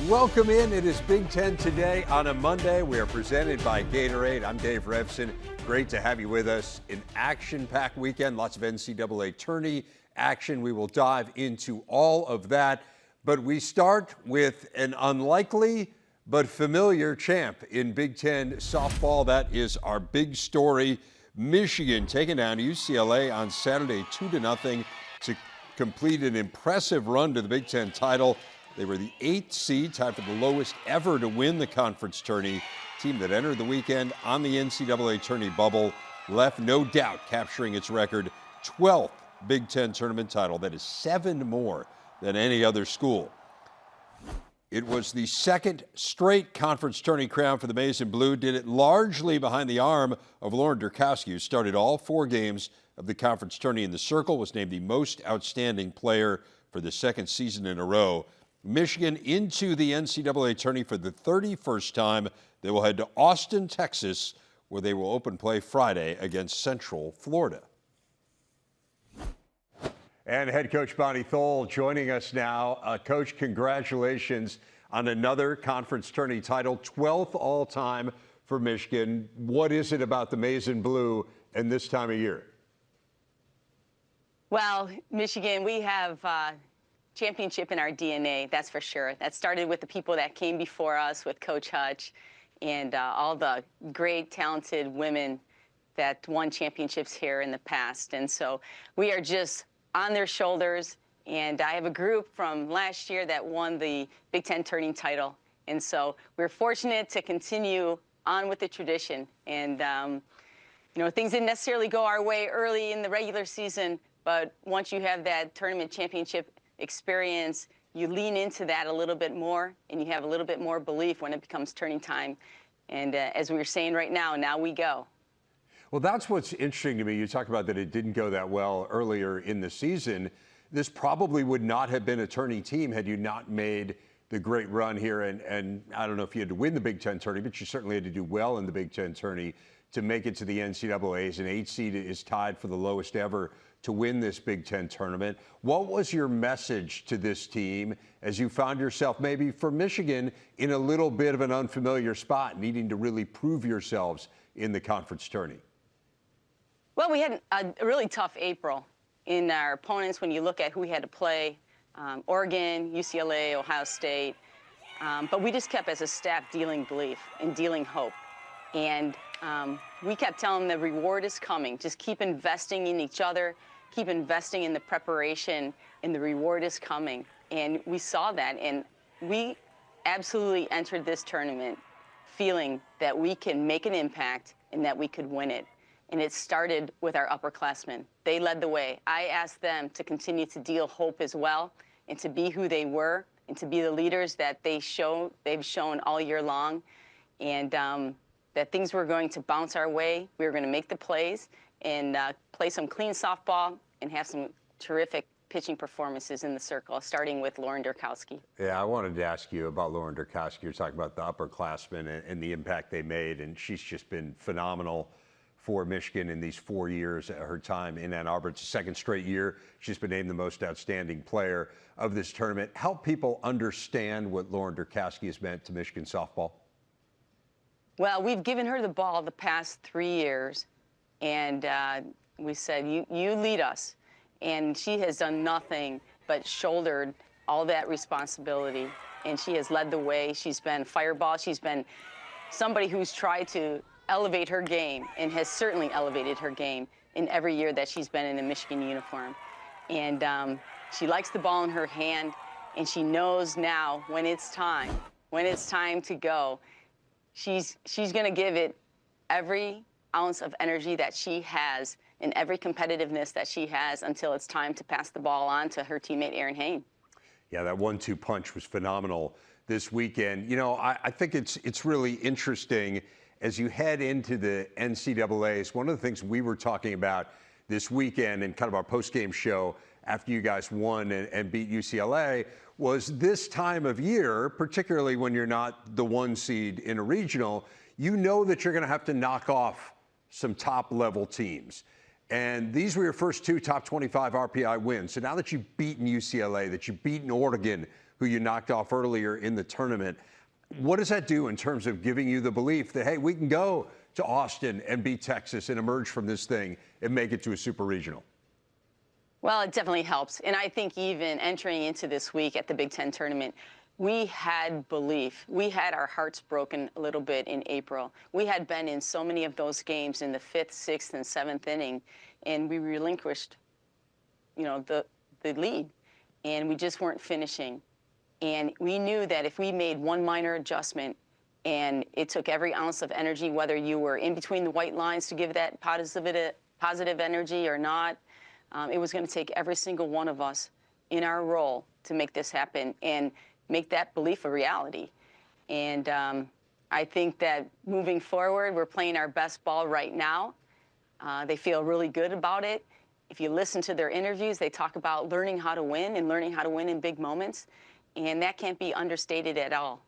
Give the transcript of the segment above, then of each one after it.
Welcome in. It is Big Ten Today on a Monday. We are presented by Gatorade. I'm Dave Revson. Great to have you with us. An action-packed weekend, lots of NCAA tourney action. We will dive into all of that. But we start with an unlikely but familiar champ in Big Ten softball. That is our big story. Michigan taking down UCLA on Saturday 2-0 to complete an impressive run to the Big Ten title. They were the 8th seed, tied for the lowest ever to win the conference tourney. Team that entered the weekend on the NCAA tourney bubble left no doubt capturing its record 12th Big Ten tournament title. That is 7 more than any other school. It was the second straight conference tourney crown for the Maize and Blue. Did it largely behind the arm of Lauren Durkowski, who started all 4 games of the conference tourney in the circle, was named the most outstanding player for the 2nd season in a row. Michigan into the NCAA tourney for the 31st time. They will head to Austin, Texas, where they will open play Friday against Central Florida. And head coach Bonnie Tholl joining us now. Coach, congratulations on another conference tourney title, 12th all-time for Michigan. What is it about the Maize and Blue and this time of year? Well, Michigan, we have championship in our DNA, that's for sure. That started with the people that came before us, with Coach Hutch and all the great, talented women that won championships here in the past. And so we are just on their shoulders. And I have a group from last year that won the Big Ten tourney title. And so we're fortunate to continue on with the tradition. And, you know, things didn't necessarily go our way early in the regular season, but once you have that tournament championship experience, you lean into that a little bit more, and you have a little bit more belief when it becomes turning time. And as we were saying right now we go. Well, that's what's interesting to me. You talked about that it didn't go that well earlier in the season. This probably would not have been a tourney team had you not made the great run here. And I don't know if you had to win the Big Ten tourney, but you certainly had to do well in the Big Ten tourney to make it to the NCAAs. An 8 seed is tied for the lowest ever to win this Big Ten tournament. What was your message to this team as you found yourself, maybe for Michigan, in a little bit of an unfamiliar spot, needing to really prove yourselves in the conference tourney? Well, we had a really tough April in our opponents when you look at who we had to play, Oregon, UCLA, Ohio State. But we just kept, as a staff, dealing belief and dealing hope. And we kept telling them the reward is coming. Just keep investing in each other, keep investing in the preparation, and the reward is coming. And we saw that, and we absolutely entered this tournament feeling that we can make an impact and that we could win it. And it started with our upperclassmen. They led the way. I asked them to continue to deal hope as well, and to be who they were, and to be the leaders that they've shown all year long. And that things were going to bounce our way. We were going to make the plays and play some clean softball and have some terrific pitching performances in the circle, starting with Lauren Durkowski. Yeah, I wanted to ask you about Lauren Durkowski. You're talking about the upperclassmen and the impact they made, and she's just been phenomenal for Michigan in these 4 years at her time in Ann Arbor. It's the 2nd straight year she's been named the most outstanding player of this tournament. Help people understand what Lauren Durkowski has meant to Michigan softball. Well, we've given her the ball the past 3 years, and we said, you lead us. And she has done nothing but shouldered all that responsibility, and she has led the way. She's been fireball. She's been somebody who's tried to elevate her game, and has certainly elevated her game in every year that she's been in a Michigan uniform. And she likes the ball in her hand, and she knows now when it's time to go. She's going to give it every ounce of energy that she has and every competitiveness that she has until it's time to pass the ball on to her teammate, Erin Hain. Yeah, that 1-2 punch was phenomenal this weekend. You know, I think it's really interesting as you head into the NCAAs. One of the things we were talking about this weekend in kind of our post-game show after you guys won and beat UCLA was this time of year, particularly when you're not the 1 seed in a regional, you know that you're going to have to knock off some top-level teams. And these were your first 2 top 25 RPI wins. So now that you've beaten UCLA, that you've beaten Oregon who you knocked off earlier in the tournament. What does that do in terms of giving you the belief that, hey, we can go to Austin and beat Texas and emerge from this thing and make it to a super regional? Well, it definitely helps. And I think even entering into this week at the Big Ten tournament, we had belief. We had our hearts broken a little bit in April. We had been in so many of those games in the 5th, 6th, and 7th inning, and we relinquished, the lead, and we just weren't finishing. And we knew that if we made one minor adjustment, and it took every ounce of energy, whether you were in between the white lines to give that positive energy or not, it was going to take every single one of us in our role to make this happen and make that belief a reality. And I think that moving forward, we're playing our best ball right now. They feel really good about it. If you listen to their interviews, they talk about learning how to win and learning how to win in big moments. And that can't be understated at all.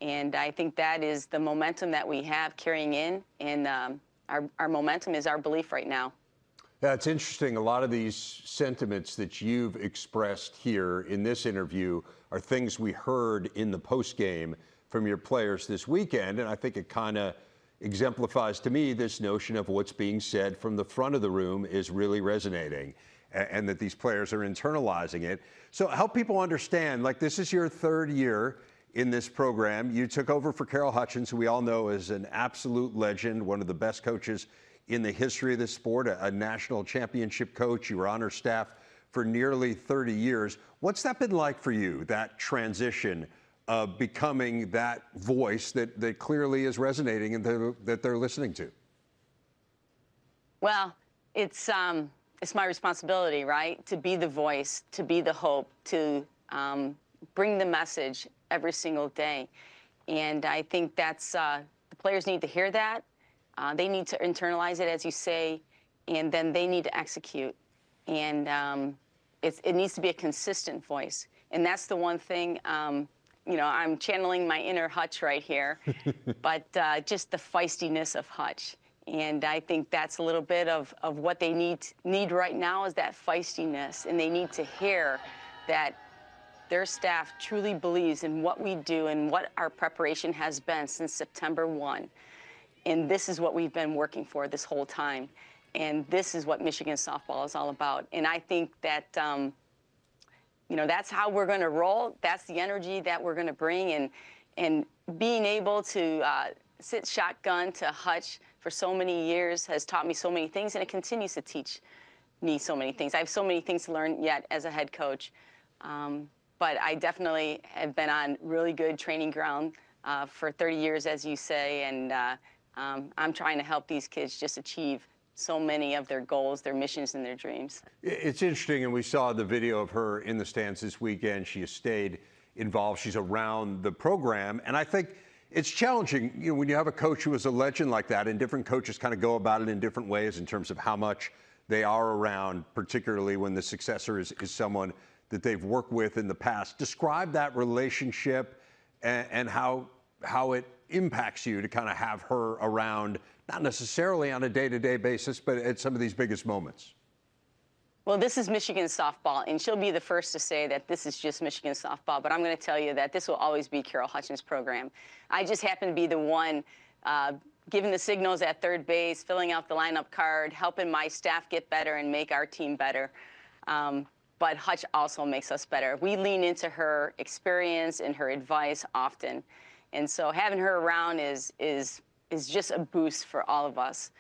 And I think that is the momentum that we have carrying in. And our momentum is our belief right now. Yeah, it's interesting. A lot of these sentiments that you've expressed here in this interview are things we heard in the postgame from your players this weekend. And I think it kind of exemplifies to me this notion of what's being said from the front of the room is really resonating, and that these players are internalizing it. So help people understand, like, this is your 3rd year in this program. You took over for Carol Hutchins, who we all know is an absolute legend, one of the best coaches in the history of the sport, a national championship coach. You were on her staff for nearly 30 years. What's that been like for you, that transition of becoming that voice that clearly is resonating and that they're listening to? Well, it's my responsibility, right? To be the voice, to be the hope, to bring the message every single day. And I think that's, the players need to hear that. They need to internalize it, as you say, and then they need to execute. And it needs to be a consistent voice. And that's the one thing, I'm channeling my inner Hutch right here, but just the feistiness of Hutch. And I think that's a little bit of what they need right now is that feistiness. And they need to hear that their staff truly believes in what we do and what our preparation has been since September 1. And this is what we've been working for this whole time. And this is what Michigan softball is all about. And I think that, that's how we're going to roll. That's the energy that we're going to bring. And being able to sit shotgun to Hutch for so many years has taught me so many things, and it continues to teach me so many things. I have so many things to learn yet as a head coach. But I definitely have been on really good training ground for 30 years, as you say, and I'm trying to help these kids just achieve so many of their goals, their missions, and their dreams. It's interesting, and we saw the video of her in the stands this weekend. She has stayed involved. She's around the program, and I think it's challenging, when you have a coach who is a legend like that, and different coaches kind of go about it in different ways in terms of how much they are around, particularly when the successor is someone that they've worked with in the past. Describe that relationship and how it impacts you to kind of have her around, not necessarily on a day-to-day basis, but at some of these biggest moments. Well, this is Michigan softball, and she'll be the first to say that this is just Michigan softball, but I'm going to tell you that this will always be Carol Hutchins' program. I just happen to be the one giving the signals at third base, filling out the lineup card, helping my staff get better and make our team better. But Hutch also makes us better. We lean into her experience and her advice often. And so having her around is just a boost for all of us,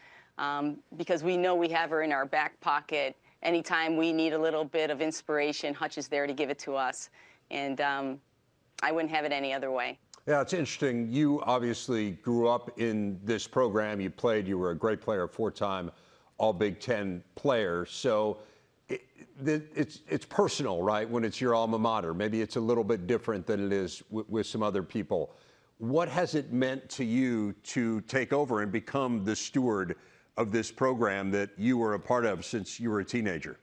because we know we have her in our back pocket. Anytime we need a little bit of inspiration, Hutch is there to give it to us. And I wouldn't have it any other way. Yeah, it's interesting. You obviously grew up in this program. You were a great player, 4-time All Big Ten player. So it's personal, right, when it's your alma mater. Maybe it's a little bit different than it is with some other people. What has it meant to you to take over and become the steward of this program that you were a part of since you were a teenager?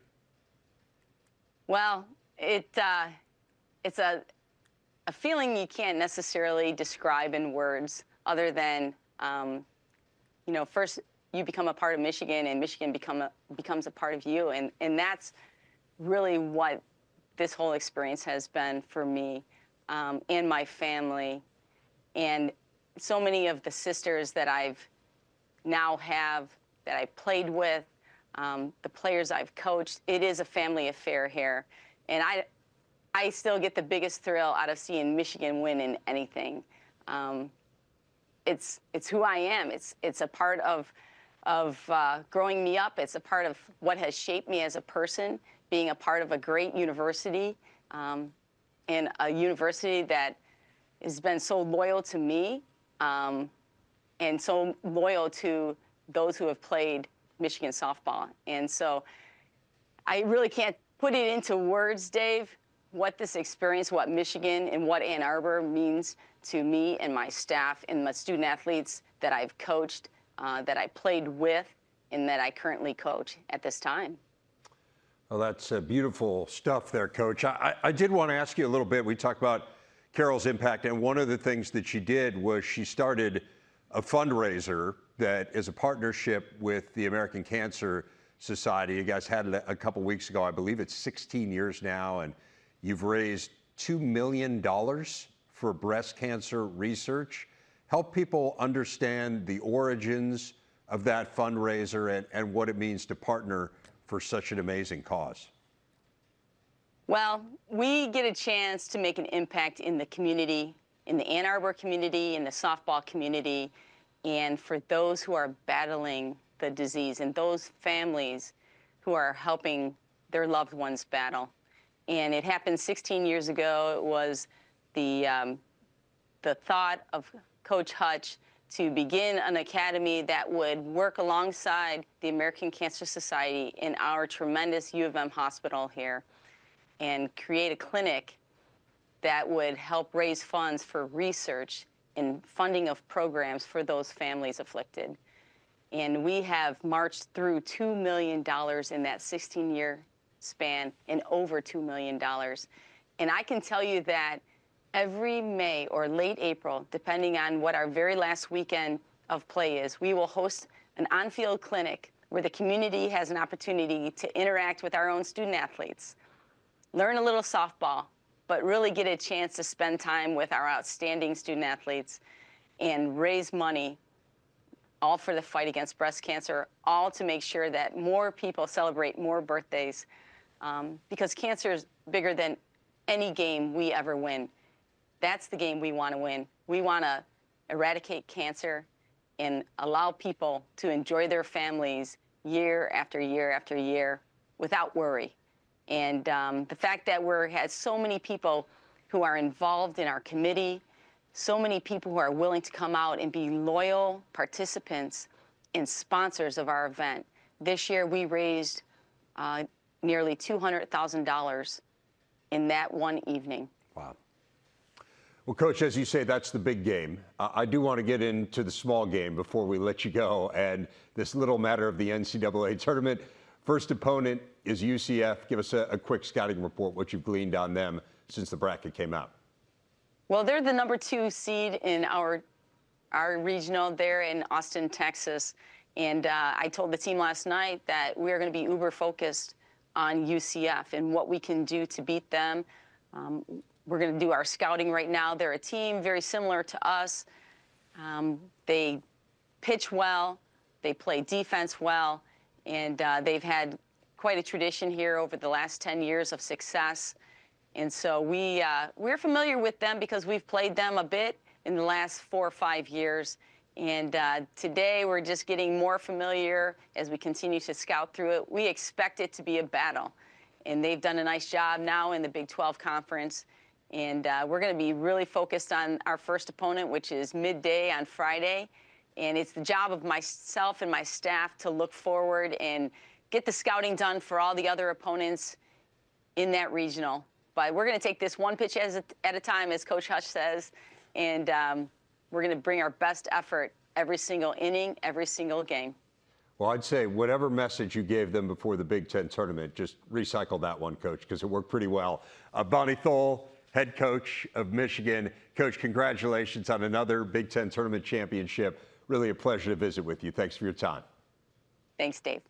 Well, it's a feeling you can't necessarily describe in words, other than, first you become a part of Michigan, and Michigan becomes a part of you, and that's really what this whole experience has been for me. and my family, and so many of the sisters that I've now have, that I played with, the players I've coached. It is a family affair here. And I still get the biggest thrill out of seeing Michigan win in anything. It's who I am. It's a part of growing me up. It's a part of what has shaped me as a person, being a part of a great university, and a university that has been so loyal to me, and so loyal to those who have played Michigan softball. And so I really can't put it into words, Dave, what this experience, what Michigan and what Ann Arbor means to me and my staff and my student athletes that I've coached, that I played with, and that I currently coach at this time. Well, that's beautiful stuff there, Coach. I did want to ask you a little bit. We talked about Carol's impact, and one of the things that she did was she started a fundraiser that is a partnership with the American Cancer Society. You guys had it a couple weeks ago. I believe it's 16 years now, and you've raised $2 million for breast cancer research. Help people understand the origins of that fundraiser and what it means to partner for such an amazing cause. Well, we get a chance to make an impact in the community, in the Ann Arbor community, in the softball community, and for those who are battling the disease and those families who are helping their loved ones battle. And it happened 16 years ago. It was the thought of Coach Hutch to begin an academy that would work alongside the American Cancer Society in our tremendous U of M hospital here, and create a clinic that would help raise funds for research and funding of programs for those families afflicted. And we have marched through $2 million in that 16-year span, and over $2 million. And I can tell you that every May or late April, depending on what our very last weekend of play is, we will host an on-field clinic where the community has an opportunity to interact with our own student athletes, learn a little softball, but really get a chance to spend time with our outstanding student athletes and raise money, all for the fight against breast cancer, all to make sure that more people celebrate more birthdays, because cancer is bigger than any game we ever win. That's the game we want to win. We want to eradicate cancer and allow people to enjoy their families year after year after year without worry. And the fact that we had so many people who are involved in our committee, so many people who are willing to come out and be loyal participants and sponsors of our event. This year we raised nearly $200,000 in that one evening. Wow. Well, Coach, as you say, that's the big game. I do want to get into the small game before we let you go, and this little matter of the NCAA tournament. First opponent is UCF. Give us a quick scouting report, what you've gleaned on them since the bracket came out. Well, they're the number 2 seed in our regional. They're in Austin, Texas. And I told the team last night that we're going to be uber focused on UCF and what we can do to beat them. We're going to do our scouting right now. They're a team very similar to us. They pitch well, they play defense well, and they've had quite a tradition here over the last 10 years of success. And so we're familiar with them because we've played them a bit in the last 4 or 5 years. And today we're just getting more familiar as we continue to scout through it. We expect it to be a battle. And they've done a nice job now in the Big 12 Conference. And we're going to be really focused on our first opponent, which is midday on Friday. And it's the job of myself and my staff to look forward and get the scouting done for all the other opponents in that regional. But we're going to take this one pitch at a time, as Coach Hutch says, and we're going to bring our best effort every single inning, every single game. Well, I'd say whatever message you gave them before the Big Ten tournament, just recycle that one, Coach, because it worked pretty well. Bonnie Tholl, head coach of Michigan. Coach, congratulations on another Big Ten tournament championship. Really a pleasure to visit with you. Thanks for your time. Thanks, Dave.